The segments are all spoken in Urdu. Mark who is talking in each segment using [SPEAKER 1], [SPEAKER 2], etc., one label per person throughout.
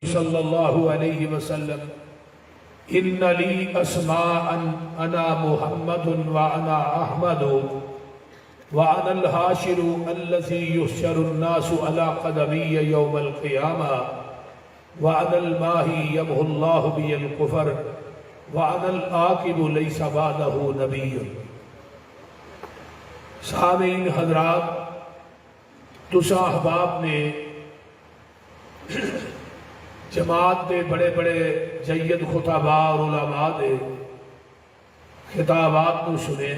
[SPEAKER 1] صلی اللہ علیہ وسلم ان لی اسماء انا محمد وانا احمد وانا الحاشر الذی یحشر الناس علی قدمی یوم القیامہ وانا الماہی یمحو اللہ بی الکفر وانا العاقب لیس بعدہ نبی۔ سامعین حضرات، تساں احباب نے جماعت دے بڑے بڑے جید خطباء اور علماء دے خطابات کو سنے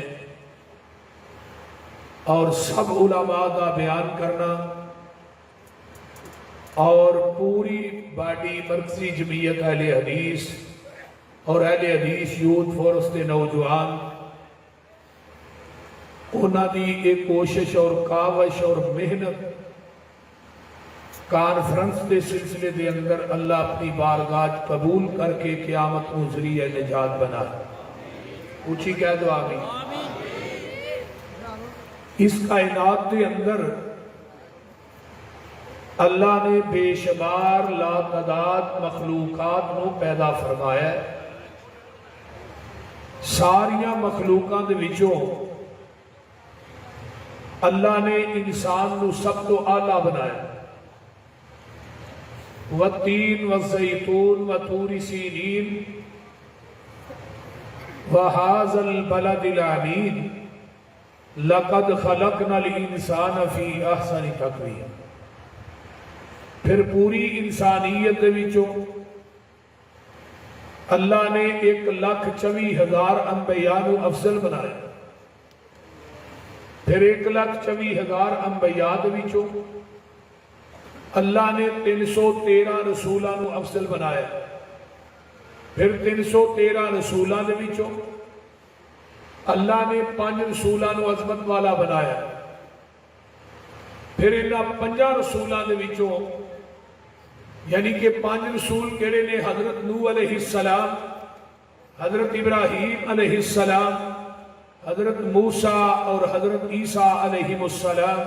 [SPEAKER 1] اور سب علماء دا بیان کرنا اور پوری باڈی مرکزی جمعیت اہل حدیث اور اہل حدیث یوتھ فورس دے نوجوان انہاں دی ایک کوشش اور کاوش اور محنت کانفرنس دے سلسلے دے اندر اللہ اپنی بارگاہ قبول کر کے قیامت کو ذریعہ نجات بنا۔ اونچی کہہ دو آمین۔ اس کائنات دے اندر اللہ نے بے شمار لا تعداد مخلوقات کو پیدا فرمایا ہے۔ ساریاں مخلوقات دے وچوں اللہ نے انسان کو سب تو اعلیٰ بنایا۔ والتین والزیتون وطور سینین وہذا البلد الامین لقد خلقنا الانسان فی احسن تقویم۔ پھر پوری انسانیت وچوں اللہ نے 1,24,000 انبیاء کو افضل بنایا۔ پھر 1,24,000 انبیاء وچوں اللہ نے 313 رسولاں کو افضل بنایا۔ پھر 313 رسولاں دے وچوں اللہ نے 5 رسولاں کو عظمت والا بنایا۔ پھر انہاں 5 رسولاں دے وچوں یعنی کہ 5 رسول کہڑے نے؟ حضرت نوح علیہ السلام، حضرت ابراہیم علیہ السلام، حضرت موسیٰ اور حضرت عیسیٰ علیہ السلام،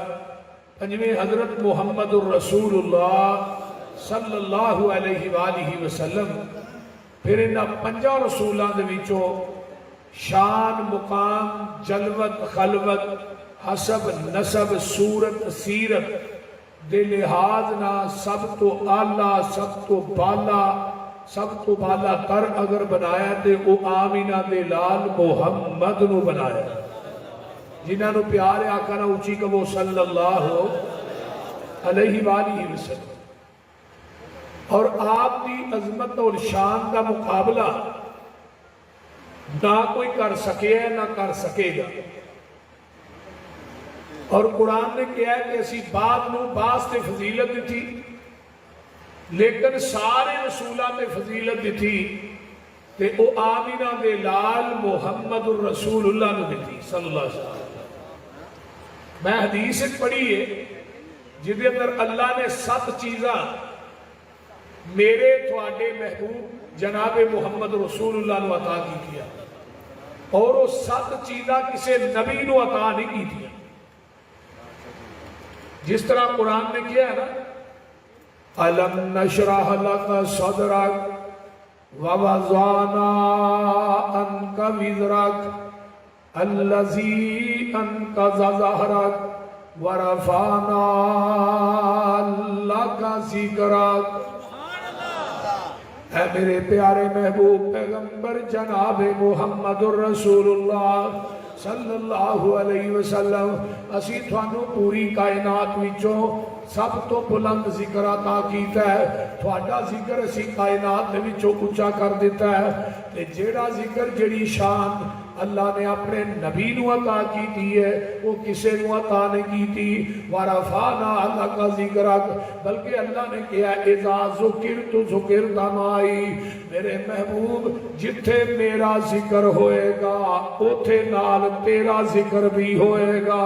[SPEAKER 1] پنجویں حضرت محمد الرسول اللہ صلی اللہ علیہ وآلہ وسلم۔ پھر انہاں 5 رسولاں دے وچوں شان، مقام، جلوت، خلوت، حسب، نسب، صورت، سیرت دے لحاظ نہ سب تو اعلیٰ، سب تو بالا تر اگر بنایا تے او آمینہ دے لال محمد نو بنایا، جنہاں نو پیارے آقا نہ اونچی کہو صلی اللہ علیہ وآلہ وسلم۔ اور آپ کی عظمت اور شان کا مقابلہ نہ کوئی کر سکے ہے نہ کر سکے گا۔ اور قرآن نے کہا ہے کہ اسی بعد نو باس تے فضیلت دی تھی، لیکن سارے رسولہ تے فضیلت دی تھی تے او آمینہ دے لال محمد الرسول اللہ نے دی تھی صلی اللہ علیہ وسلم۔ میں حدیث پڑھی ہے جدے اندر اللہ نے 7 چیزاں میرے تھوڑے محبوب جناب محمد رسول اللہ نے عطا کی کیا، اور وہ 7 چیزاں کسے نبی نے عطا نہیں کی تھی۔ جس طرح قرآن نے کیا ہے نا، أَلَمْ نَشْرَحْ لَكَ صَدْرَكَ وَوَضَعْنَا عَنْكَ وِزْرَكَ الَّذِي أَنْقَضَ ظَهْرَكَ وَرَفَعْنَا لَكَ ذِكْرَكَ۔ اے میرے پیارے محبوب پیغمبر جناب محمد الرسول اللہ صلی اللہ علیہ وسلم، اسی تھانو پوری کائنات وچوں سب تو بلند ذکر عطا کیتا ہے۔ تھوڑا ذکر اسی کائنات دے وچوں اونچا کر دیتا ہے کہ جیڑا ذکر جیڑی شان اللہ نے اپنے نبی نو عطا کی تھی ہے وہ کسے نو عطا نہیں کی تھی۔ وَرَفَعْنَا لَكَ ذِكْرَكَ، بلکہ اللہ نے کہا اِذَا ذُكِرْتُ ذُكِرْتَ مَعِي، میرے محبوب جتھے میرا ذکر ہوئے گا اوتھے نال تیرا ذکر بھی ہوئے گا۔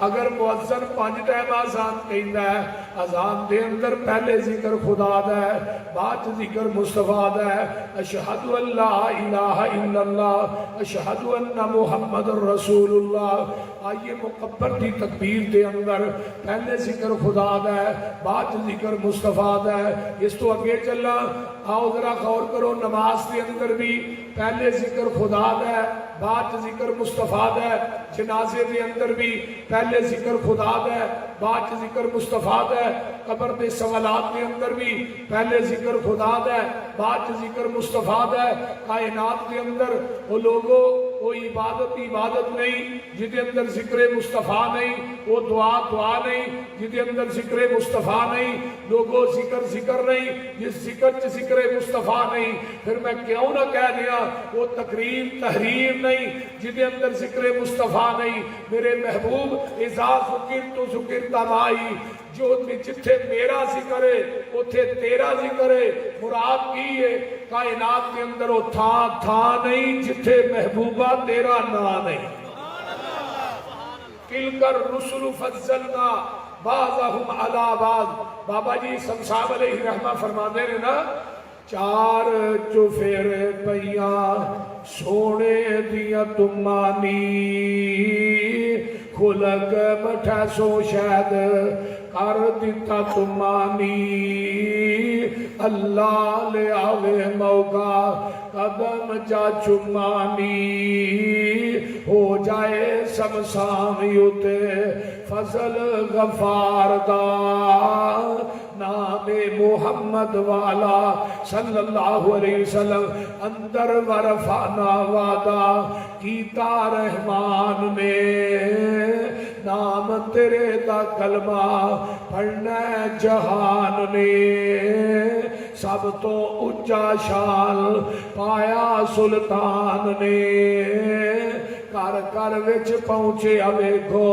[SPEAKER 1] اگر مؤذن 5 ٹائم آزان کہندا ہے، آزان دے اندر پہلے ذکر خدا دا ہے، بعد ذکر مصطفیٰ دا ہے، اشہدو ان لا الہ الا اللہ، اشہدو ان محمد الرسول اللہ، آئیے مکبر دی تکبیر دے اندر پہلے ذکر خدا دا ہے، بعد ذکر مصطفیٰ دا ہے۔ اس تو اگے چلنا، آؤ ذرا غور کرو، نماز دے اندر بھی پہلے ذکر خدا دا ہے، بعد ذکر مصطفیٰ دا ہے۔ جنازے دے اندر بھی پہلے ذکر خدا دا ہے، بعد ذکر مصطفیٰ دا ہے۔ قبر دے سوالات دے اندر بھی پہلے ذکر خدا دا ہے، بعد ذکر مصطفیٰ دا ہے۔ کائنات دے اندر وہ لوگوں وہ عبادت نہیں جدے اندر ذکر مصطفیٰ نہیں، وہ دعا نہیں جدے اندر ذکر مصطفیٰ نہیں، لوگوں ذکر نہیں جس ذکر ذکر مصطفیٰ نہیں۔ پھر میں کیوں نہ کہہ دیا وہ تحریر نہیں جدے اندر ذکر مصطفیٰ نہیں۔ میرے محبوب اذا ذکرت ذکرت معی، جو جتھے میرا ذکر ہے اتھے تیرا ذکر ہے۔ مراد کی ہے کائنات کے اندر وہ تھا نہیں جتھے محبوبہ تیرا نا نہیں۔ تلک الرسل فضلنا بعضهم علی بعض۔ بابا جی صاحب علیہ رحمہ فرماتے ہیں نا، چار چفیر پیاں سونے دیا تمانی، کھلک مٹھا سو شاید کر دیتا تمانی، اللہ لے آوے موقع قدم جا چمانی، ہو جائے سمسام یوتے فضل غفار دا، نام محمد والا صلی اللہ علیہ وسلم اندر ورفانا وعدہ کیتا رحمان میں، نام تیرے دا کلمہ پڑھنا جہان نے، سب تو اچا شان پایا سلطان نے، کر وچ پہنچے ویکھو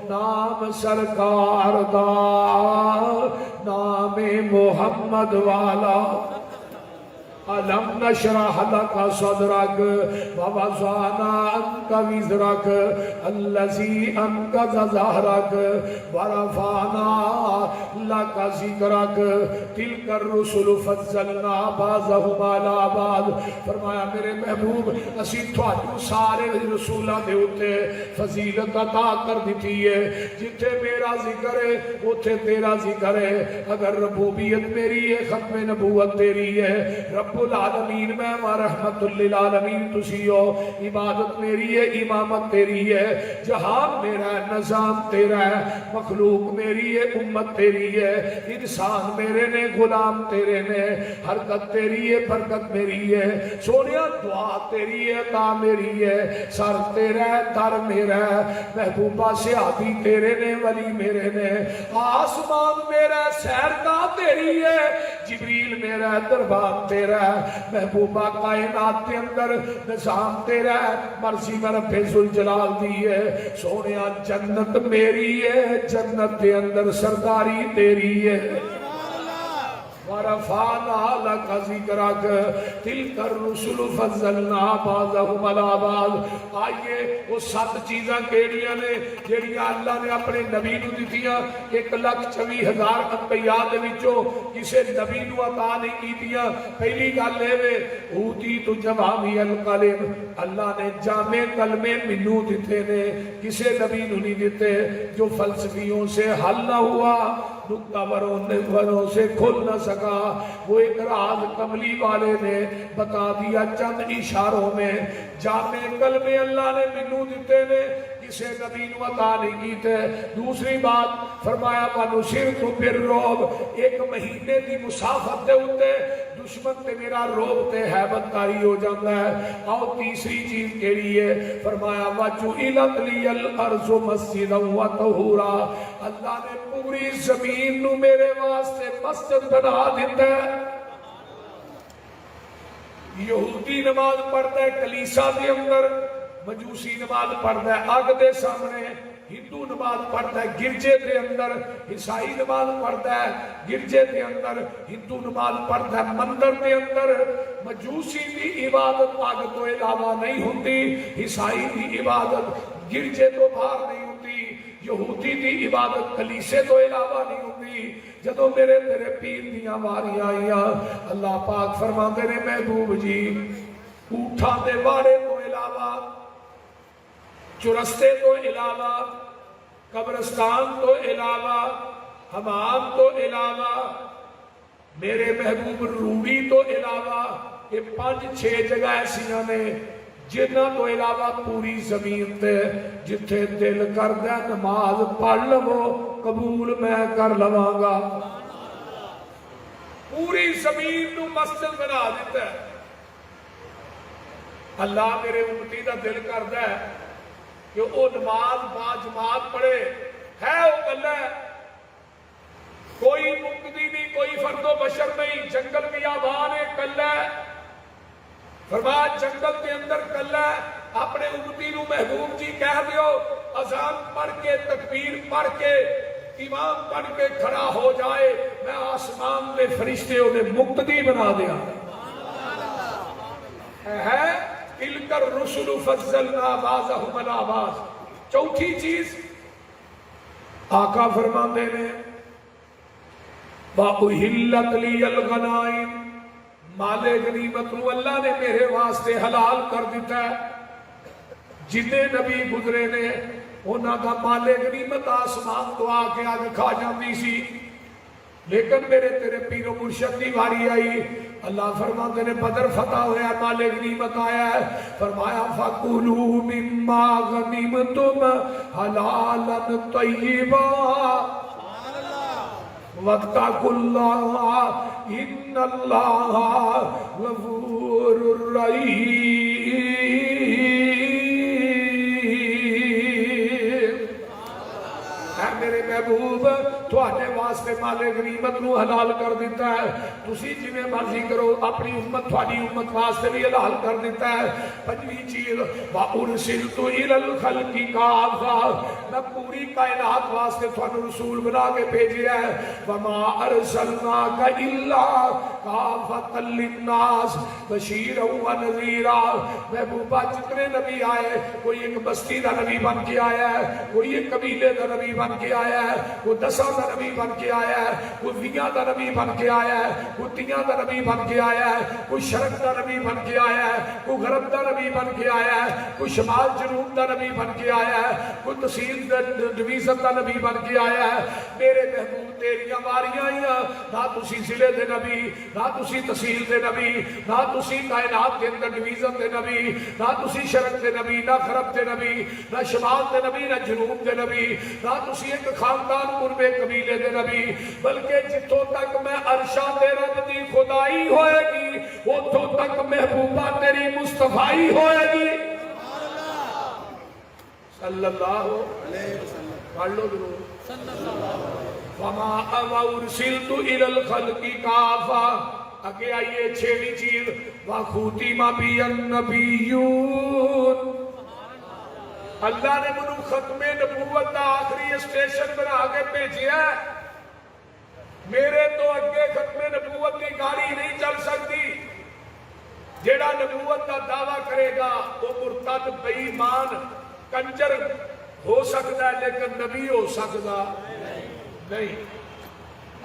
[SPEAKER 1] نام سرکار دا، نام محمد والا۔ ألم نشرح لك صدرك ووضعنا عنك وزرك الذي أنقض ظهرك ورفعنا لك ذكرك تلك الرسل فضلنا بعضهم على بعض۔ فرمایا میرے محبوب اسی تھانوں سارے رسولاں دے اوتے فضیلت عطا کر دیتی ہے، جتھے میرا ذکر ہے اوتھے تیرا ذکر ہے۔ اگر ربوبیت میری ہے ختم نبوت تیری ہے، رب العالمین میں رحمت للعالمین تسی ہو، عبادت میری ہے امامت تیری ہے، جہان میرا ہے نظام تیرا ہے، مخلوق میری ہے امت تیری ہے، انسان میرے نے غلام تیرے نے، حرکت تیری ہے برکت میری ہے، سونیا دعا تیری ہے عطا میری ہے، سر تیرا ہے در میرا ہے، محبوبہ صحابی تیرے نے ولی میرے نے، آسمان میرا سیرگاہ تیری ہے، جبریل میرا دربان تیرا ہے، محبوبہ کائنات کے اندر نظام تیرا ہے، مرضی میں رب ذوالجلال دی ہے، سونیا جنت میری ہے، جنت کے اندر سرداری تیری ہے۔ ورفعنا لك ذکرک تلک الرسل فضلنا بعضهم على بعض۔ آئیے وہ 7 چیزاں کیڑیاں نے جیڑیاں اللہ نے اپنے نبی نو دتیاں، 1,24,000 انبیاء دے وچوں کسے نبی نو عطا نہیں کیتیاں۔ پہلی گل اے وے اوتیت جوامع الکلم، اللہ نے جامع کلمے مینوں دتے نے، کسے نبی نو نہیں دتے، جو فلسفیوں سے حل نہ ہوا، نکتہ وروں سے کھل نہ سکا، وہ ایک راز کملی والے نے بتا دیا چند اشاروں میں۔ جامع کلمے اللہ نے منو دیتے نے، کسے نبی نو عطا نہیں کیتے۔ دوسری بات فرمایا وَنُصِرْتُ بِالرُّعْبِ، ایک مہینے دی مسافت دے ہوتے دشمن تے میرا روب تے حیبت کاری ہو جاتا ہے۔ اور تیسری چیز کیڑی ہے؟ فرمایا وَجُعِلَتْ لِيَ الْأَرْضُ مَسْجِدًا وَطَهُورًا، اللہ نے پوری زمین نو میرے واسطے مسجد بنا دیتا ہے۔ یہودی نماز پڑھتا ہے کلیسا دے اندر، مجوسی نماز پڑھتا ہے آگ دے سامنے، ہندو نماز پڑھتا ہے گرجے دے اندر، عیسائی نماز پڑھتا ہے گرجے دے اندر، ہندو نماز پڑھتا ہے مندر دے اندر۔ مجوسی دی عبادت آگ تو علاوہ نہیں ہوتی، عیسائی دی عبادت گرجے تو باہر نہیں ہوتی، یہودی دی عبادت کلیسے تو علاوہ نہیں ہوتی۔ جدو میرے تیرے پیر دیاں واریاں آئیاں، اللہ پاک فرماندے نے محبوب جی اونٹھاں دے واڑے تو علاوہ چرستے تو علاوہ، قبرستان تو علاوہ، حمام تو علاوہ، میرے محبوب روڑی تو علاوہ، یہ 5-6 جگہ ایسیاں نے جنہاں تو علاوہ پوری زمین تے جتھے دل کردہ نماز پڑھ لو قبول میں کر لواں گا۔ پوری زمین نو مسجد بنا دیتا ہے۔ اللہ میرے امتی دا دل کردہ ہے کہ وہ نماز با جماعت پڑھے، ہے وہ گلا ہے، کوئی مقتدی نہیں، کوئی فرد و بشر نہیں، جنگل بیابان ہے، کلا ہے، فرمایا جنگل کے اندر کلا ہے، اپنے امتی نو محبوب جی کہہ دیو اذان پڑھ کے تکبیر پڑھ کے امام پڑھ کے کھڑا ہو جائے، میں آسمان میں فرشتے انہیں مقتدی بنا دیا ہے۔ تلک الرسل فضلنا بعضهم علی بعض۔ چوتھی چیز آقا فرماندے نے وَأُحِلَّتْ لِيَ الْغَنَائِمُ، مال غنیمت نو اللہ نے میرے واسطے حلال کر دیتا ہے۔ جتنے نبی گزرے نے انہاں دا مال غنیمت آسمان تو آ کے آگے کھا جاندی سی، لیکن میرے تیرے پیر و مرشد دی واری آئی، اللہ فرماتے نے بدر فتح ہوا، مال غنیمت آیا ہے، فرمایا فَكُلُوا مِمَّا غَنِمْتُمْ حَلَالًا طَيِّبًا وَاتَّقُوا اللَّهَ إِنَّ اللَّهَ غَفُورٌ رَحِيمٌ۔ اے میرے محبوب تواڈے واسطے مال غنیمت نو حلال کر دیتا ہے، تسی جویں مرضی کرو، اپنی امت تواڈی امت واسطے بھی حلال کر دیتا ہے۔ پنجویں چیز وَأُرْسِلْتُ إِلَى الْخَلْقِ كَافَّةً، میں پوری کائنات واسطے تھانوں رسول بنا کے بھیجیا ہے۔ وَمَا أَرْسَلْنَاكَ إِلَّا كَافَّةً لِلنَّاسِ بَشِيرًا وَنَذِيرًا۔ محبوبہ جتنے نبی آئے، کوئی ایک بستی دا نبی بن کے آیا ہے، کوئی ایک قبیلے دا نبی بن کے آیا ہے، کوئی 10 دا نبی بن کے آیا ہے، کوئی 20 دا نبی بن کے آیا ہے، کوئی 30 دا نبی بن کے آیا ہے، کوئی شرق دا نبی بن کے آیا ہے، کوئی غرب دا نبی بن کے آیا ہے، کوئی شمال جنوب دا نبی بن کے آیا ہے، کوئی تحصیل ڈویژن دا نبی بن کے آیا ہے۔ میرے محبوب تیریاں واریاں آئیاں، نہ تسی ضلع دے نبی، نہ تسی تحصیل دے نبی، نہ تسی کائنات کے اندر ڈویژن دے نبی، نہ تسی شرق دے نبی، نہ غرب دے نبی، نہ شمال دے نبی، نہ جنوب دے نبی، نہ تسی ایک خاندان قرب قبیلے دے نبی، بلکہ جتوں تک میں عرشاں دے رب دی خدائی ہوئے گی اتوں تک محبوبہ تیری مصطفائی ہوئے گی۔ صلی اللہ علیہ وسلم پڑھ لو ضرور۔ وَمَا أَرْسِلْتُ إِلَى الْخَلْقِ كَافَّةً۔ آگے آئیے 6ویں چیز وَخُتِمَ بِيَ النَّبِيُّونَ، اللہ نے منو ختم نبوت دا آخری اسٹیشن بنا کے بھیجیا ہے۔ میرے تو اگے ختم نبوت کی گاڑی نہیں چل سکتی۔ جیڑا نبوت کا دعویٰ کرے گا وہ مرتد، بے ایمان، کنجر ہو سکتا ہے لیکن نبی ہو سکتا نہیں۔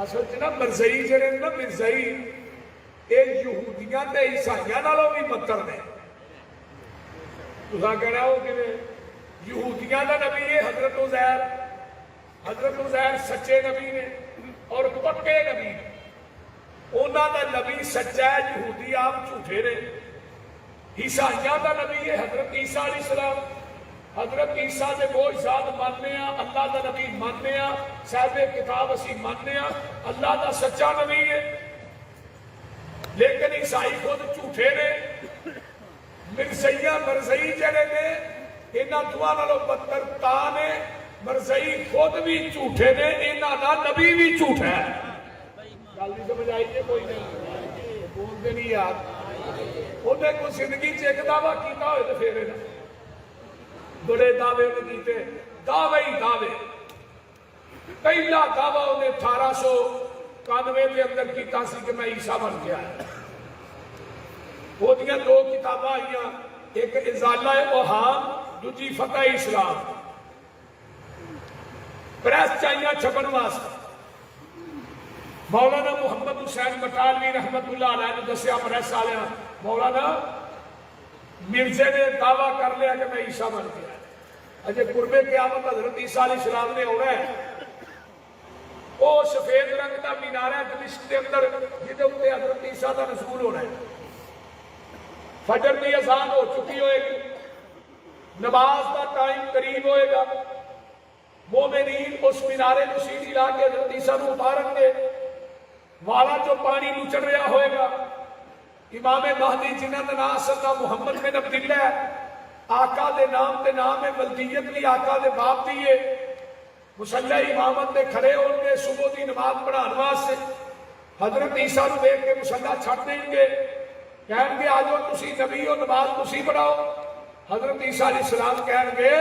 [SPEAKER 1] اصل نا مرزائی جڑے نا مرزائی یہ یہودیاں تے عیسائیاں نالوں بھی بدتر نے۔ تساں کہنا ہو کہ یہودیاں دا نبی ہے حضرت عزیر، حضرت عزیر سچے نبی نے اور پکے نبی، انہاں دا نبی سچا ہے، یہودی آپ جھوٹے نے۔ عیسائیاں دا نبی ہے حضرت عیسیٰ علیہ السلام، حضرت عیسیٰ دے وہ ذات ماننے ہیں، اللہ دا نبی ماننے ہیں، صاحب کتاب اسی ماننے ہیں، اللہ دا سچا نبی ہے، لیکن عیسائی خود جھوٹے نے۔ مرزائی جڑے نے انہاں دعا نالوں بدتر تا نے، مرزائی خود بھی جھوٹے نے، انہاں دا نبی بھی جھوٹا ہے۔ گل نہیں سمجھ آئی کہ کوئی نہیں بولتے نہیں یار، انہیں کوئی زندگی چ ایک دعویٰ کیتا ہوئے تو پھر بڑے دعوے انہیں کیتے، دعوے ہی دعوے۔ پہلا دعویٰ انہیں 1891 کے اندر کیتا سی کہ میں عیسیٰ بن گیا ہے۔ وہ دیاں 2 کتاباں آئیاں، ایک ازالہ اوہام، دوسری فتح اسلام، پریس چاہیاں چھپن واسطے۔ مولانا محمد حسین بٹالوی رحمت اللہ علیہ نے دسیا پریس والے، مولانا مرزے نے دعویٰ کر لیا کہ میں عیسیٰ بن گیا۔ اجے قربے قیامت حضرت عیسیٰ علیہ السلام نے ہونا ہے. وہ سفید رنگ کا مینار ہے دمشق کے اندر جہدے اتنے حضرت عیسیٰ کا نزول ہونا ہے. فجر کی اذان ہو چکی ہوئے گی, نماز کا ٹائم قریب ہوئے گا. مومنین اس مینارے کو سیڑھی لا کے حضرت عیسیٰ کو اتارن گے. والا جو پانی نچڑ رہا ہوئے گا, امام مہدی جنہاں دا نام سدا محمد بن عبداللہ ہے, آقا دے نام تے نام ہے, ولدیت بھی آقا دے باپ دیئے. مصلی امامت دے کھڑے ہوں گے صبح دی نماز پڑھان واسطے. حضرت عیسیٰ نو دیکھ کے مصلی چھٹ دیں گے, کہیں گے آجو تسی نبی ہو, نماز تسی پڑھاؤ. حضرت عیسیٰ علیہ السلام کہیں گے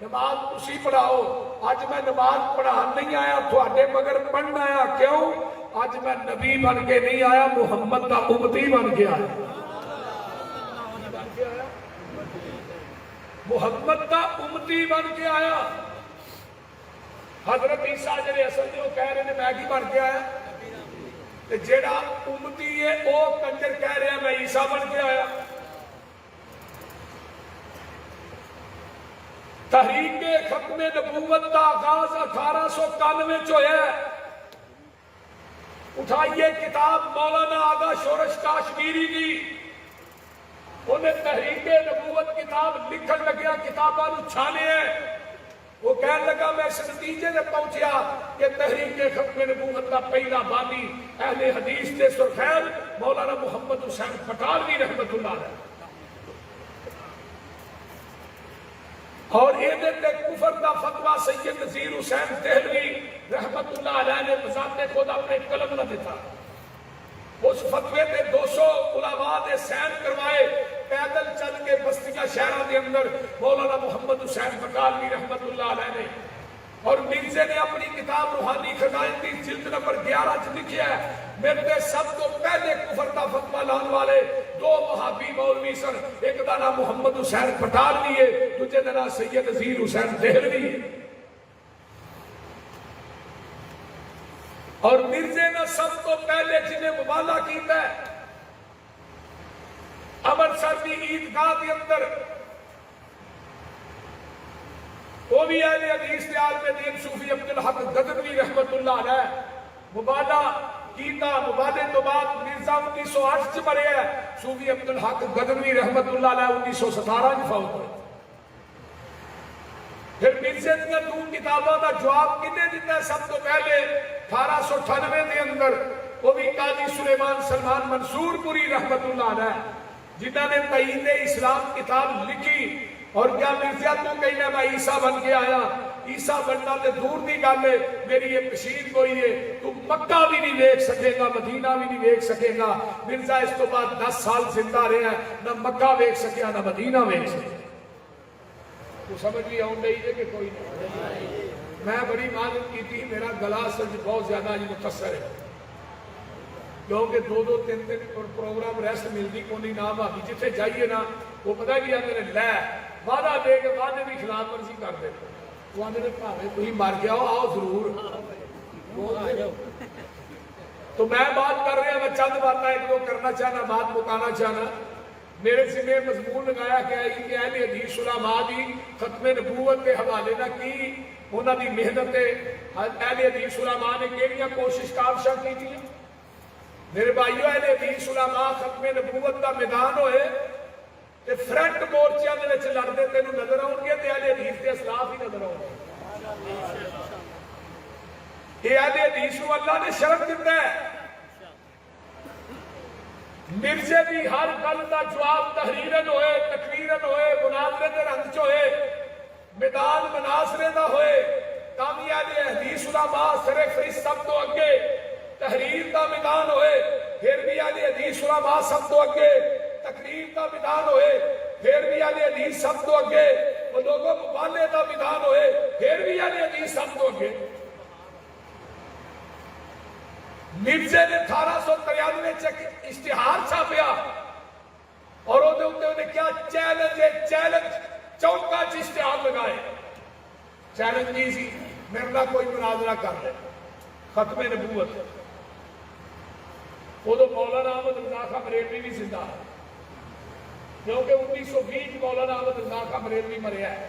[SPEAKER 1] نماز تسی پڑھاؤ. آج میں نماز پڑھان نہیں آیا, تھوڑے مگر پڑھنا آیا. کیوں؟ آج میں نبی بن کے نہیں آیا, محمد دا امتی بن کے آیا. محمد دا امتی بن کے آیا. حضرت عیسیٰ جڑے اصل جو کہہ رہے ہیں میں کی بن کے آیا, جیڑا امتی ہے وہ کنجر کہہ رہے ہیں میں عیسیٰ بن کے آیا. تحریک ختم نبوت کا آغاز 1891 ہویا ہے. اٹھائیے کتاب مولانا آغا شورش کاشمیری کی, انہیں تحریک نبوت کتاب لکھن لگیا, کتاباں چھانے ہیں. وہ کہنے لگا میں اس نتیجے سے پہنچیا کہ تحریک ختم نبوت کا پہلا بانی اہل حدیث کے سرخیل مولانا محمد حسین پٹالوی رحمت اللہ علیہ, اور یہ کفر کا فتویٰ سید نذیر حسین دہلوی رحمت اللہ علیہ نے بذات خود اپنے قلم نہ دیتا. اس فتوے تے 200 علماء نے سین کروائے پیدل چل کے بستیاں شہروں کے اندر مولانا محمد حسین پٹالوی رحمت اللہ علیہ نے. اور مرزے نے اپنی کتاب روحانی خزائن کی جلد نمبر 11 چ لکھیا ہے میرے سب تو پہلے کفر کا فتویٰ لانے والے 2 وہابی مولوی سن. ایک دا نام محمد حسین پٹالوی ہے, دوسرے دا نام سید نذیر حسین دہلوی ہے. اور مرزے نے سب تو پہلے جنہیں مبالغہ کیتا ہے امرتسر کی عیدگاہ کے اندر, وہ بھی اہل حدیث کے عالم دین صوفی عبدالحق غزنوی رحمت اللہ علیہ مبالغہ کیتا. مبالغے تو بعد مرزا 1908 چ مرے ہے, صوفی عبدالحق غزنوی رحمت اللہ علیہ 1917 چ فوت ہوئے. پھر مرزے دیا 2 کتابوں کا جواب کنے دیتا ہے سب تو پہلے 1898 کے اندر, وہ بھی قاضی سلیمان سلمان منصور پوری رحمت اللہ علیہ جنہوں نے تعین اسلام کتاب لکھی. اور کیا مرزا تو کہنا میں عیسیٰ بن کے آیا, عیسیٰ بننا تے دور دی گل ہے, میری یہ پشیر کوئی ہے, تو مکہ بھی نہیں دیکھ سکے گا, مدینہ بھی نہیں دیکھ سکے گا. مرزا اس تو بعد 10 سال زندہ رہے ہیں, نہ مکہ دیکھ سکیا نہ مدینہ دیکھ سکیا. تو سمجھ بھی آؤں گئی ہے کہ کوئی نہیں. میں بڑی معذرت کی تھی, میرا گلا اصل بہت زیادہ متاثر ہے کیونکہ 2-2 3-3 پروگرام ریسٹ ملتی کو نہیں. نام آتی جتنے جائیے نا وہ پتہ کیا میرے لے وعدہ دے کے وعدے بھی خلاف ورزی کر دے. وہ آدھے بھاوے تھی مر گیا ہو, آؤ ضرور. تو میں بات کر رہا, میں چند باتیں ایک دو کرنا چاہنا, بات مکانا چاہنا. میرے ذمہ مضمون لگایا گیا ہے کہ اہل حدیث علماء دی ختم نبوت کے حوالے نہ کی انہوں دی محنت اہل حدیث علماء نے کیڑیاں کوشش کابشاں کی تھی. میرے بھائیو اہل حدیث علماء ختم نبوت کا میدان ہوئے تے فرنٹ مورچیاں دے وچ لڑدے تینوں نظر آؤ گے تے اہل حدیث دے اسلاف ہی نظر آؤ گے. یہ اہل حدیث کو اللہ نے شرف دیتا ہے. مرزے بھی ہر گل کا جواب تحریرن ہوئے, تقریرن ہوئے, مناظرے دے رنگ چ ہوئے, میدان مناظرے دا ہوئے, کامیاب حدیث علماء سرے فہرست سب تو اگے تحریر کا میدان ہوئے, پھر بھی اہل حدیث علماء سب تو اگے تقریر کا میدان ہوئے, پھر بھی اہل حدیث سب تو اگے وہ لوگوں مبالغے کا میدان ہوئے, پھر بھی اہل حدیث سب تو اگے. مرزے نے 1893 اشتہار چھاپیا اور انہیں کیا چیلنج ہے, چیلنج چوکا چ اشتہار لگائے. چیلنج نہیں سی میرے نہ کوئی مناظرہ کر لے ختم نبوت. وہ تو مولانا احمد رضا خان بریلوی بھی زندہ ہے کیونکہ 1920 مولانا احمد رضا خان بریلوی مریا ہے.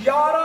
[SPEAKER 1] 11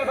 [SPEAKER 1] 10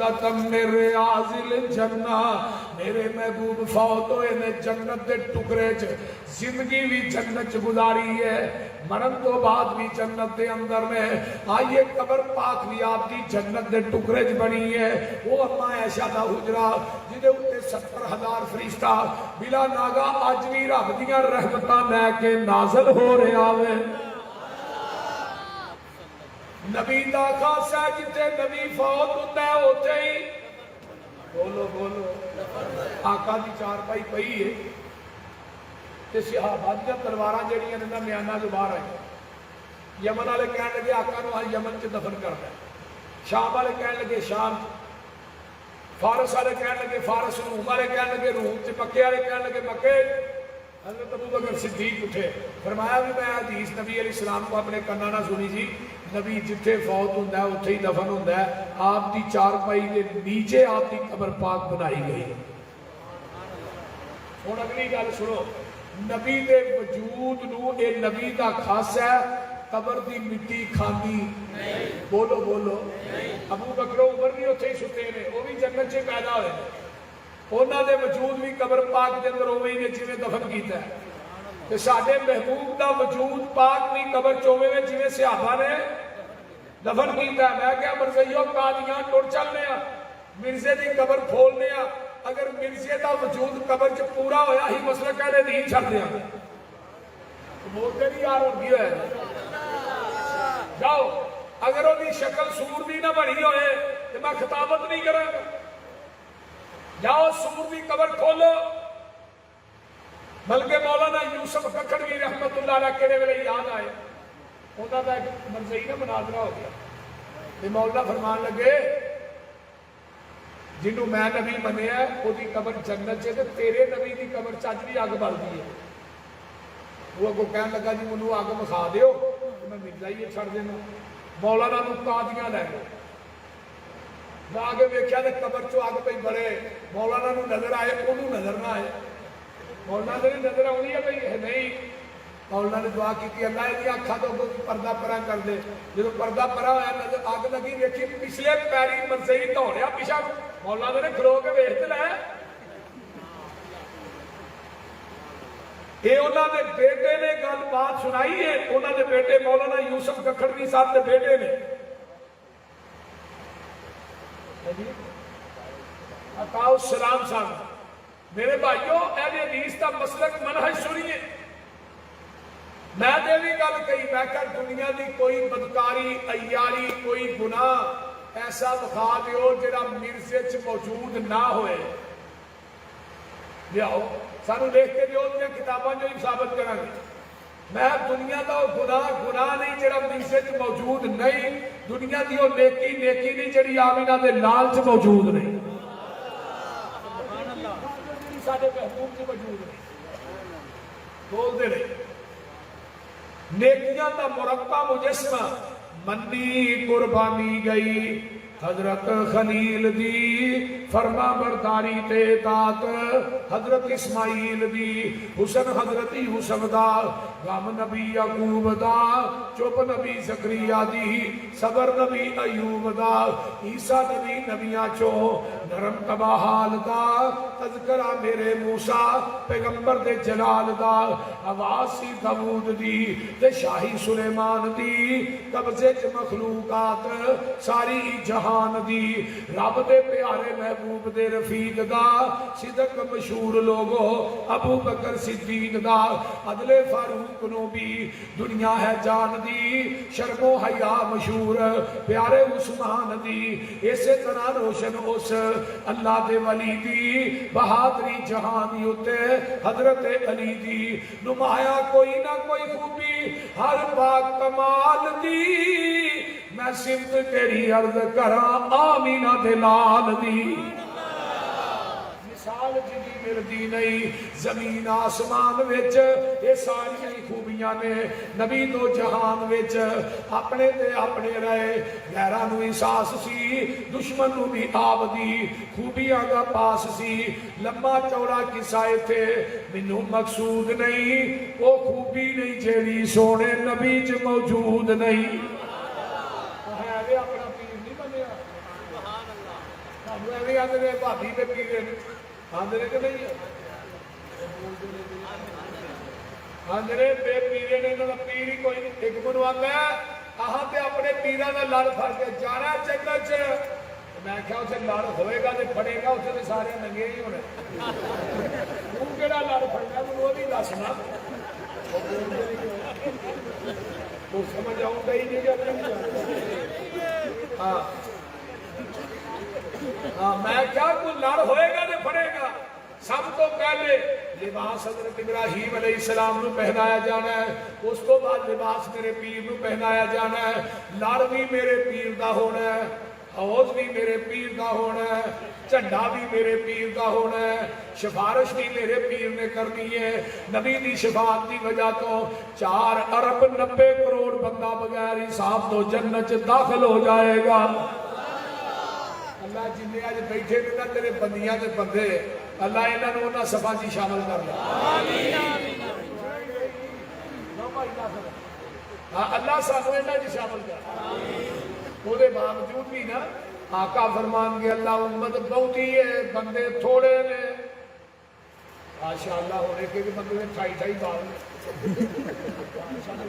[SPEAKER 1] روضۃ من ریاض الجنہ، میرے محبوب فوت ہوئے نے جنت دے ٹکرے چ، زندگی بھی جنت چ گزاری ہے، مرن تو بعد بھی جنت دے اندر نے، آئیے قبر پاک بھی آپ دی جنت دے ٹکرے چ بنی ہے، وہ اما عائشہ دا حجرہ جدے اتے 70,000 فرشتہ بلا ناگا اج بھی رب دیاں رحمتاں لے کے نازل ہو رہا ہے۔ نبی دا خاص ہے جتے نبی فوت ہوتا ہے ہوتے ہی بولو بولو آقا دی چارپائی پئی ہے تے صحابہ دی تلواراں جڑیاں نے میاناں جو باہر آئی، یمن والے کہن لگے آقا نو یمن چ دفن کرنا ہے، شام والے کہن لگے شام، فارس والے کہن لگے فارس، روم والے کہن لگے روم چ، مکے والے کہن لگے مکے۔ حضرت ابوبکر صدیق اٹھے، فرمایا بھی میں حدیث نبی علیہ السلام کو اپنے کنا نہ سنی جی، نبی جتھے فوت ہوندا ہے اتھے ہی دفن ہوندا ہے، آپ دی چارپائی دے نیچے آپ دی قبر پاک بنائی گئی۔ ہن اگلی گل سنو، نبی دے وجود نو اے نبی دا خاص ہے، قبر دی مٹی کھانی بولو بولو۔ ابو بکر و عمر بھی اتھے ہی ستے نے، وہ بھی جنت چ پیدا ہوئے، انہاں دے وجود بھی قبر پاک دے اندر اوویں نے جویں دفن کیتا ہے، تے ساڈے محبوب دا وجود پاک بھی قبر چوویں میں جویں صحابہ نے دفن کیتا ہے۔ میں کیا مرزیو قادیاں ٹر چلنے ہاں، مرزے دی قبر کھولنے ہاں، اگر مرزے دا وجود قبر چ پورا ہویا ہی مسئلہ کہنے دین چھڑ دیا بولتے نہیں یار ہو گیا ہے، جاؤ اگر وہ دی شکل سور دی نہ بنی ہوئے تو میں خطابت نہیں کروں گا، جاؤ سور دی قبر کھولو۔ بلکہ مولانا یوسف ککڑوی رحمت اللہ علیہ کہنے والے یاد آئے، انہوں کا ایک مرزئی نہ مناظرہ ہو گیا، تو مولانا فرمان لگے جنہوں میں نبی منیا ہے وہ دی قبر جنت سے، تیرے نبی دی قبر چج بھی اگ بلدی ہے۔ وہ اگوں کہنے لگا جی منو اگ مکھا دیو میں مرزا ہی چھڑ دینا۔ مولانا نو قادیاں لے گئے، جا کے ویکھیا تے قبر چوں اگ پئی بڑے، مولانا نو نظر آئے، انہوں نظر نہ آئے، مولانا نے نظر آنی ہے بھئی نہیں، مولانا نے دعا کی اللہ یہ اکھاں تو پردہ پرا کر دے، جب پردہ پرا ہوا نظر اگ لگی ویکھی پچھلے پیری مرزئی دوڑیا پیچھا، مولانا نے کھلو کے ویکھ لے، یہ انہوں نے بیٹے نے گل بات سنائی ہے، انہوں نے بیٹے مولانا یوسف ککڑوی صاحب کے بیٹے نے عطاء السلام صاحب، میرے بھائیوں اہل حدیث کا مسلک منہج سنیے، میں نے بھی گل کہی، میں کہ دنیا دی کوئی بدکاری عیاری کوئی گناہ ایسا بخا دیو جڑا مرزے چ موجود نہ ہوئے، لیاؤ سانو دیکھ کے دیو دیا کتاباں جو ہی ثابت کریں گے۔ میں دنیا دا گناہ نہیں جڑا مرزے چ موجود نہیں، دنیا دی وہ نیکی نہیں جڑی آمینہ دے لال چ موجود نہیں، ساڈے محبوب چ موجود نہیں، بول دے نہیں۔ نیکیاں دا مرقع مجسمہ منی قربانی گئی، حضرت خلیل دی فرما برداری تے اطاعت، حضرت اسماعیل دی حسن حضرت یوسف دا، غم نبی یعقوب دا، چپ نبی زکریا دی، صبر نبی ایوب دا، عیسیٰ نبی نبیاں چو نرم تبا حال دا، تذکرہ میرے موسیٰ پیغمبر دے جلال دا، عواسی داود دی تے شاہی سلیمان دی، قبضے چ مخلوقات ساری جہاں دی، رب دے پیارے محبوب دے رفیق دا، صدق مشہور لوگو ابو بکر صدیق دا، عدل فاروق نو بھی دنیا ہے جان دی، شرم و حیا مشہور پیارے عثمان دی، اسی طرح روشن اس اللہ دے ولی دی، بہادری جہانی ہوتے حضرت علی دی، نمایا کوئی نہ کوئی خوبی ہر پاک کمال دی، میں صفت تیری عرض کراں آمینہ دے لال دی، مثال جدی ملدی نہیں زمین آسمان وچ، یہ ساری خوبیاں نے نبی دو جہان وچ، اپنے تے اپنے رہے، غیراں نو احساس سی، دشمن نو بھی آب دی خوبیاں دا پاس سی، لمبا چوڑا قصہ تھے مینوں مقصود نہیں، وہ خوبی نہیں جیڑی سونے نبی چ موجود نہیں، اپنا پیر نہیں بنیا، ਸਾਨੂੰ ਐਵੇਂ ਆਉਂਦੇ ਨੇ ਭਾਬੀ ਦੇ ਪੀਰੇ ਨੇ ਆਉਂਦੇ ਨੇ ਕਿ ਨਹੀਂ ਆਉਂਦੇ ਨੇ ਬੇ ਪੀਰੇ ਨੇ ਇਹਨਾਂ ਦਾ ਪੀਰ ਹੀ ਕੋਈ ਨਹੀਂ। ਇੱਕ ਮੈਨੂੰ ਆਉਂਦਾ ਆਹ ਤੇ ਆਪਣੇ ਪੀਰਾਂ ਦਾ ਲੜ ਫੜ ਕੇ ਜਾਣਾ ਜੰਗਲ 'ਚ। ਮੈਂ ਕਿਹਾ ਉੱਥੇ ਲੜ ਹੋਏਗਾ ਤੇ ਫੜੇਗਾ ਉੱਥੇ ਤੇ ਸਾਰੇ ਨੰਗੇ ਹੀ ਹੋਣੇ। ਤੂੰ ਕਿਹੜਾ ਲੜ ਫੜਨਾ ਮੈਨੂੰ ਉਹ ਵੀ ਦੱਸਣਾ। وہ سمجھ آؤں گا ہی نہیں جاتا۔ ہاں میں کیا کوئی لڑ ہوئے گا تو پڑے گا۔ سب تو پہلے لباس حضرت ابراہیم علیہ السلام نو پہنایا جانا ہے، اس کو بعد لباس میرے پیر نو پہنایا جانا ہے، لڑ بھی میرے پیر دا ہونا ہے، حوض بھی میرے پیر دا ہونا ہے، جھنڈا بھی میرے پیر دا ہونا ہے، سفارش بھی میرے پیر نے کرنی ہے۔ نبی دی شفاعت دی وجہ تو 4 ارب 90 کروڑ بندہ بغیر حساب تو جنت داخل ہو جائے گا۔ اللہ جن آج بیٹھے نے نا تیرے بندیاں دے بندے، اللہ انہاں نوں انہاں صفاں چ شامل کر لے۔ اللہ سانوں انہاں چ شامل کر۔ وہ دے باوجود بھی نا آقا فرمان گے اللہ امت بہتی ہے بندے تھوڑے نے۔ ماشاءاللہ ہونے کے بندے نے 28 بال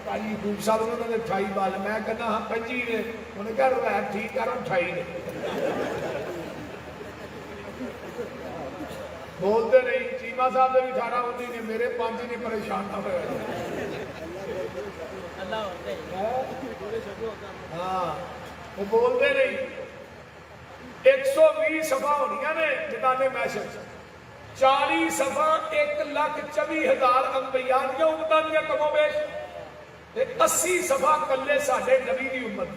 [SPEAKER 1] سائی خوب صاحب نے 28 بال، میں کہنا ہاں 25 نے، انہوں نے کہا روایت ٹھیک کر 28 نے۔ بولتے نہیں چیمہ صاحب نے بھی 18 ہوتی نے، میرے 5 نے پریشان نہ ہوئے۔ ہاں وہ بولتے نہیں۔ 120 صفحہ ہونیاں نے میدان محشر، 40 صفحہ 1,24,000 انبیاء دیا امتاں دیا کم و بیش، 80 صفحہ کلے ساڈے نبی دی امت۔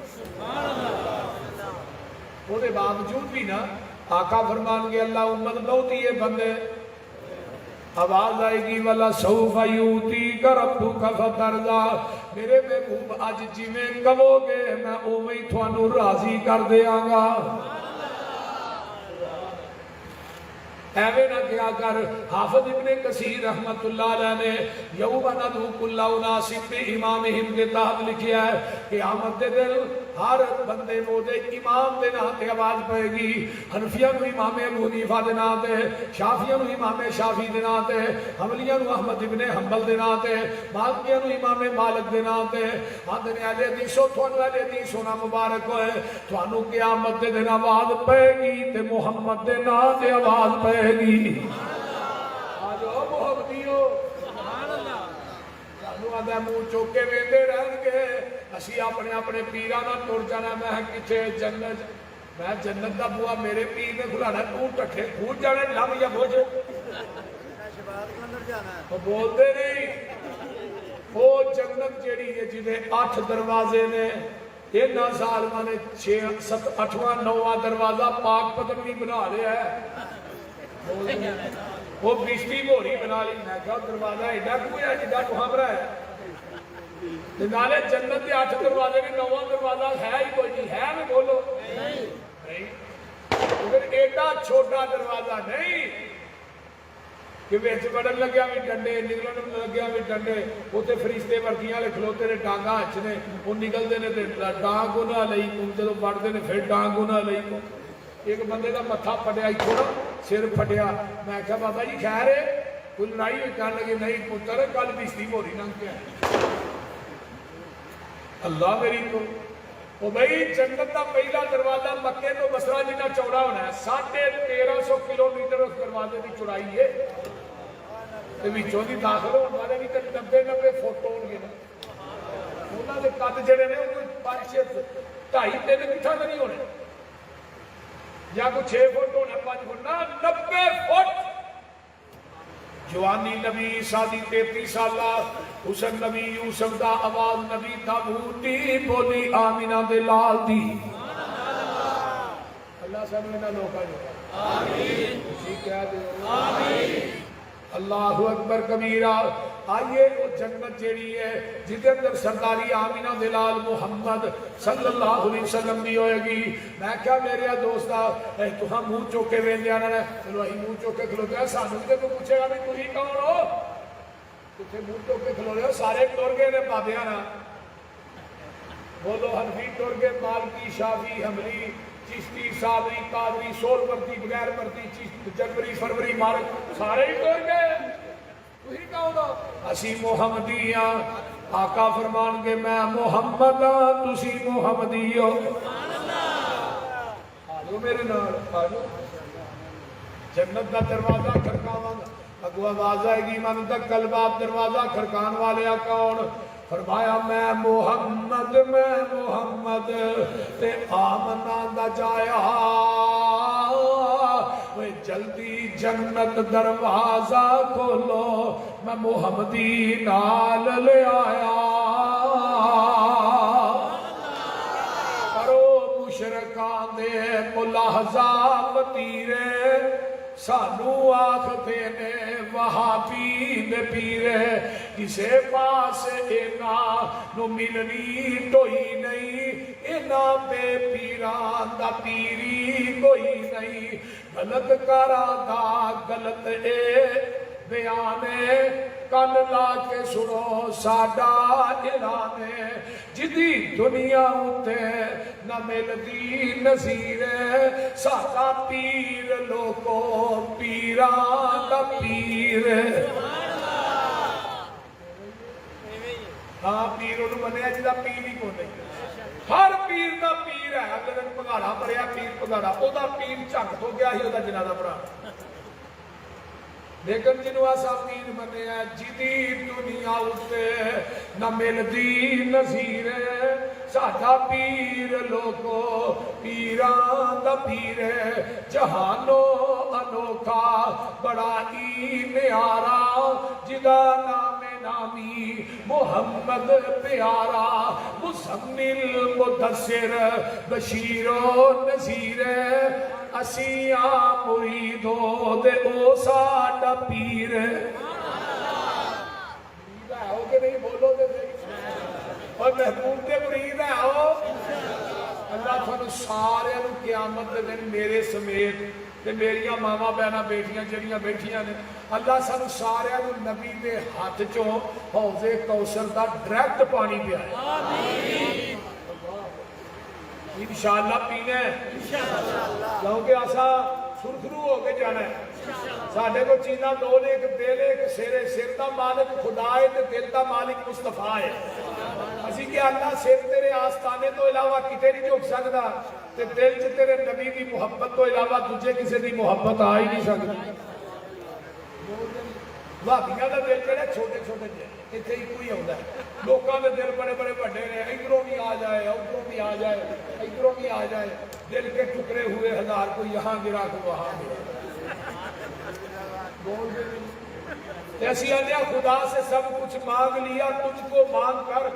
[SPEAKER 1] وہ دے باوجود بھی نا آقا فرمان گے اللہ امت بہتی ہے بندے، آواز آئے گی والا سوف یؤتیک ربک فترضی، میرے محبوب اج جویں کہو گے میں اوویں تھانوں راضی کر دیاں گا۔ ایویں نہ کیا کر۔ حافظ ابن کثیر رحمت اللہ علیہ نے یوم ندعو کل اناس بامامہم کے تحت لکھیا ہے کہ قیامت دے دن ہر بندے نو دے امام دے نام تے آواز پائے گی۔ حنفیہ نو امام ابو حنیفہ دے نام تے، شافعیہ نو امام شافعی دے نام تے، حنبلیہ نو احمد ابن حنبل دے نام تے، مالکیہ نو امام مالک دے نام تے۔ آندے نے اہل حدیثو تھانوں اہل حدیث ہونا مبارک ہوئے، تھانوں قیامت دے دن آواز پائے گی تے محمد دے نام تے آواز پائے گی۔ آجو محمدیو سانو آدھا منہ چوکے ویندے رہن گے، اسی اپنے اپنے پیراں نال ٹر جانا۔ میں کتھے جنت، میں جنت دا بوا میرے پیر نے کھلانا، تو ٹکھے کھود جانا لم یا بوجھ۔ وہ بولتے نہیں وہ جنت جیڑی ہے جنہیں 8 دروازے نے، اینا سال مانے 6 7 8واں 9واں دروازہ پاک پتن بھی بنا لیا ہے۔ وہ بشتی بوری بنا لی، میں کہا دروازہ ایڈا کوئی ہے جدہ تو ہمرا ہے۔ نالے جنت کے 8 دروازے نے 9واں دروازہ ہے ہی کوئی نہیں ہے، میں بولو نہیں۔ اگر ایڈا چھوٹا دروازہ نہیں کہ ویچ بڑھن لگیا بھی ڈنڈے، نگلن لگیا بھی ڈنڈے، ہوتے فرشتے ورکیاں لے کھلوتے نے ڈانگاں اچھنے، وہ نگل دینے تے ڈانگو نہ علیکم، جدو بڑھ دینے پھر ڈانگو نہ علیکم۔ ایک بندے کا متھا پھٹیا ہی تھوڑا سر پھٹیا، میں کہا بابا جی خیر ہے کوئی لڑائی ہوئی، کہنے لگے نہیں پتر کل بشتی بوری نہ کیا ہے۔ اللہ میری کو وہ بھائی جنت کا پہلا دروازہ مکے تو بصرہ جنہ چوڑا ہونا ہے، 1350 کلومیٹر اس دروازے کی چوڑائی ہے۔ وچوں دی داخل ہونے والے بھی 90 فٹ ہون گے نا، انہاں دے قد جڑے نے کوئی 5 6 2.5 3 میٹر نہیں ہونے، یا کوئی 6 فٹ ہونا 5 فٹ نہ 90 فٹ۔ جوانی نبی عیسیٰ دی 33 سالہ، حسن نبی یوسف دا، آواز نبی تابوت دی، بولی آمینہ دے لال دی۔ اللہ سب نے نہ لوکا جو آمین اسی کہہ دے آمین۔ اللہ اکبر کبیرہ۔ آئیے وہ جنت جیڑی ہے جدے اندر سرداری آمینہ دلال محمد صلی اللہ علیہ وسلم بھی ہوئے گی۔ میں کیا میرے دوستا تو ہم منہ چوکے ویندے آنا ہے، چلو ہی منہ چوکے کھلو گیا، سانو تے تو پوچھے گا بھی تو ہی کون ہو، تُھے منہ چوکے کھلو رہے ہو، سارے ٹر گئے نے بابیاں نا، بولو حنفی ٹر گئے، مالکی شافعی حنبلی چشتی صابری قادری سول پرتی بغیر پرتی جنوری فروری مارچ سارے ہی ٹر گئے وہی کہو اسی محمدی ہاں آقا فرمان کے میں محمد ہاں تسی محمدی ہو آجو میرے نال آجو جنت کا دروازہ کھڑکاواں اگو آواز آئے گی من تک قلب دروازہ کھڑکان والے کون فرمایا میں محمد تے آمنا دا جایا وہ جلدی جنت دروازہ کھولو میں محمدی نال لے آیا کرو مشرکان دے ملاحظہ وطیرے سانو آختے نے وہابی دے پیرے کسے پاس اینا نو ملنی ٹوئی نہیں اینا بے پیران دا پیری کوئی نہیں غلط کرا دا غلط اے بیانے کن لا کے سنو ساڈا اعلانے جدی دنیا ہوتے نہ ملدی نظیر ساڈا پیر لوگو پیران دا پیر ہاں پیر انہوں بنیا جدا پیر ہی کو نہیں ہر پیر دا پیر ہے اگلے دن پگاڑا پڑیا پیر پگاڑا او دا پیر چک تو گیا ہی او دا جنازہ پڑا لیکن جنہوں ایسا پیر بنے ہیں جدی دنیا ہوتے نہ ملدی نظیر ساڈا پیر لوگو پیران دا پیر جہانو انوکھا بڑا ہی نیارا جدا نام نامی محمد پیارا مزمل مدثر بشیر و نذیر اسیاں مریدوں دے او ساڈا پیر مرید ہے ہو کہ نہیں بولو دے اور محبوب دے مرید ہے ہو اللہ تھانو سارے نو قیامت دے دن میرے سمیت تے میریاں ماما بہنا بیٹیاں جڑیاں بیٹھیاں نے اللہ سانو سارے نو نبی دے ہاتھ چوں حوض کوثر دا ڈائریکٹ پانی پیا ہے آمین انشاءاللہ پینے ہیں کیونکہ ایسا سرخرو ہو کے جانا ہے ساڑھے کو چیزاں دو لے ایک دل ایک سر دا مالک خدا ہے تے دل دا مالک مصطفیٰ ہے اسی کہ اللہ سر تیرے آستانے تو علاوہ کتے نہیں جھک سکتا تے دل چ تیرے نبی دی محبت تو علاوہ تجھے کسی دی محبت آ ہی نہیں سکتی وہابیاں دا دل جڑے چھوٹے چھوٹے جے اتنے ہی کوئی ہوندا ہے لوکاں دے دل بڑے بڑے بڑے نے ادھروں بھی آ جائے ادھروں بھی آ جائے ادھروں بھی آ جائے دل کے ٹکڑے ہوئے ہزار کو یہاں گرا کو وہاں گرا ایسی آنیا خدا سے سب کچھ مانگ لیا تجھ کو مانگ کر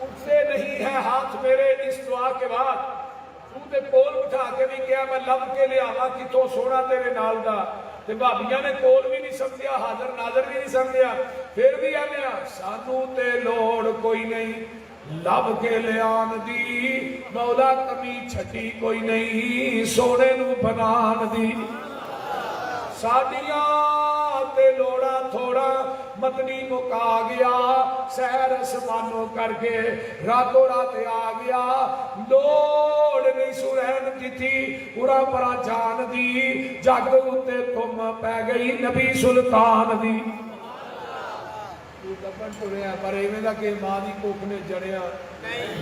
[SPEAKER 1] اٹھتے نہیں ہے ہاتھ میرے اس دعا کے بعد تو تے کول بٹھا کے بھی کیا میں لب کے لے آوا کہ تو سونا تیرے نال دا تے بھابیاں نے کول بھی نہیں سمجھیا حاضر ناظر بھی نہیں سمجھیا پھر بھی آنیا سانو تے لوڑ کوئی نہیں لب کے لے آن دی مولا کمی چھٹی کوئی نہیں سونے نو بنان دی سادیاں تے لوڑا تھوڑا مدنی مکا گیا سیر اسمانوں کر کے راتوں رات آ گیا لوڑ نہیں سرین کی تھی پورا پرا جان دی جگ اتے تم پہ گئی نبی سلطان دی لبن ٹریا پر ایویں دا کہ ماں دی کوکھ نے جڑیا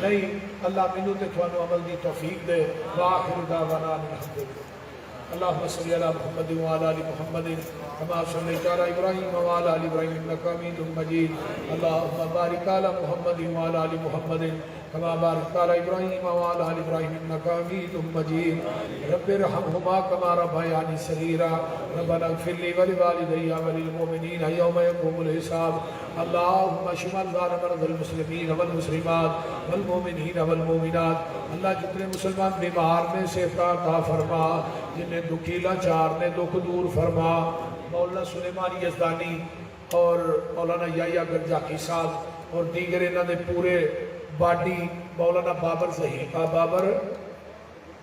[SPEAKER 1] نہیں اللہ مینوں تے تھانوں عمل دی توفیق دے واخر دعوانا الحمدللہ اللهم صل على محمد وعلى ال محمد كما صليت على ابراهيم وعلى ال ابراهيم انك حميد مجيد اللهم بارك على محمد وعلى ال محمد كما باركت على ابراهيم وعلى ال ابراهيم انك حميد مجيد رب ارحمهما كما ربياني صغيرا ربنا اغفر لي ولوالدي وللمؤمنين يوم يقوم الحساب اللهم اشف مرضى المسلمين والمسلمات والمؤمنين والمؤمنات اللہ جتنے مسلمان بیمار میں صحت عطا فرما جنہیں دکھی لاچار نے دکھ دور فرما مولانا سلیمانی یزدانی اور مولانا یحییٰ گرجاکی صاحب اور دیگر انہوں نے پورے باڈی مولانا بابر ظہیر بابر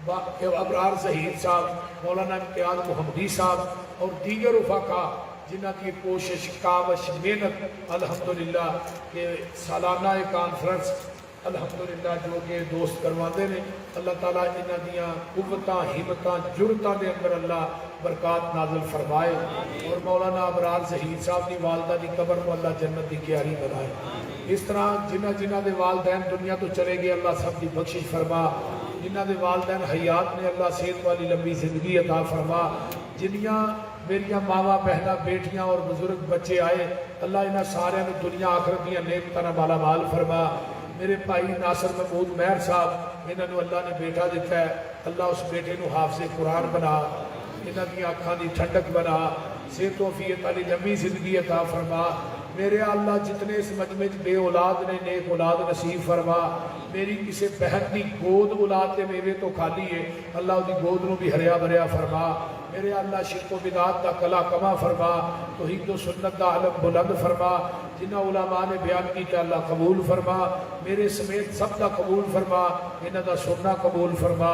[SPEAKER 1] ابرار ظہیر صاحب مولانا امتیاز محمدی صاحب اور دیگر رفقا جنہ کی کوشش کاوش محنت الحمدللہ کہ سالانہ کانفرنس الحمدللہ جو کہ دوست کرواتے ہیں اللہ تعالیٰ انہاں دیاں قوتاں ہمتاں جرتاں دے اندر اللہ برکات نازل فرمائے اور مولانا ابرار ظہیر صاحب دی والدہ دی قبر کو اللہ جنت دی کیاری بنائے. اس طرح جنہ دے والدین دنیا تو چلے گئے اللہ سب دی بخشش فرما. جنہ دے والدین حیات نے اللہ صحت والی لمبی زندگی عطا فرما. جنیاں میریاں ماواں بہناں بیٹیاں اور بزرگ بچے آئے اللہ انہاں سارے نے دنیا آخرت دیاں نعمتاں نال مالا مال فرما. میرے بھائی ناصر محمود مہر صاحب انہاں نو اللہ نے بیٹا دیتا ہے اللہ اس بیٹے نو حافظ قرآن بنا انہاں دی آنکھاں دی ٹھنڈک بنا صحت و عافیت والی لمبی زندگی عطا فرما. میرے اللہ جتنے اس مجمع بے اولاد نے نیک اولاد نصیب فرما. میری کسی بہن دی گود اولاد دے میوے تو خالی ہے اللہ دی گود نو بھی ہریا بھریا فرما. میرے اللہ شرک و بدعت دا کلا کما فرما. توحید و سنت دا علم بلند فرما. جنہ علماء نے بیان کیتا اللہ قبول فرما. میرے سمیت سب دا قبول فرما. انہاں دا سننا قبول فرما.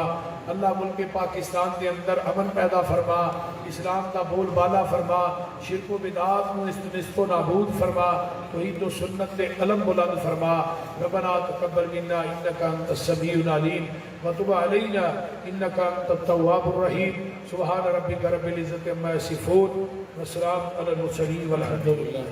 [SPEAKER 1] اللہ ملک پاکستان دے اندر امن پیدا فرما. اسلام دا بول بالا فرما. شرک و بدعات نو نست و نابود فرما. توحید و سنت دے علم بلند فرما. ربنا تقبل منا انک انت السمیع العلیم وتب علینا انک انت التواب الرحیم. سبحان ربک رب العزت عما یصفون وسلام علی المرسلین والحمد للہ.